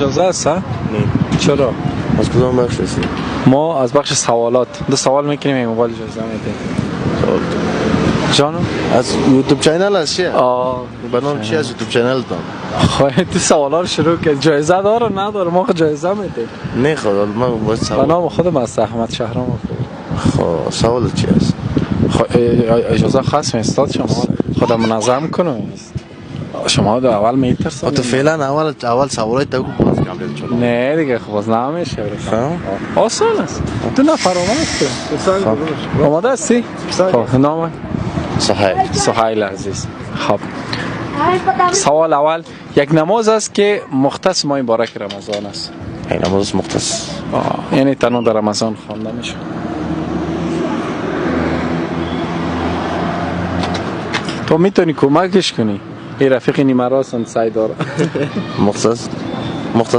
اجازه است؟ نه. چرا؟ از کدام بخش هستی؟ ما از بخش سوالات دو سوال میکنیم این موبایل اجازه میده. سوال جانم؟ از یوتیوب چینل هست چیه؟ آه به نام چی از یوتیوب چینل تان؟ خواهی تو سوالا رو شروع کرد. جایزه داره نداره؟ ما خود جایزه میده. نه خدا من باید به سوال. نام خودم از احمد شهرام. خب سوال چی هست؟ اجازه خاص استاد شما خدا منظم کنم. شما دو اول میترسن. تو فعلا اول سوالای تو باز کامل چلو. نه دیگه خب باز نمیشه. فهم؟ آسان است. دو نفر آمد. آماده هستی؟ خب نام سهیل عزیز. خب سوال اول یک نماز است که مختص ماه مبارک رمضان است. این نماز مختص. یعنی تنها در رمضان خوانده میشه. تو میتونی کمکش کنی. این رفیق نیمه راست سعی داره. مختص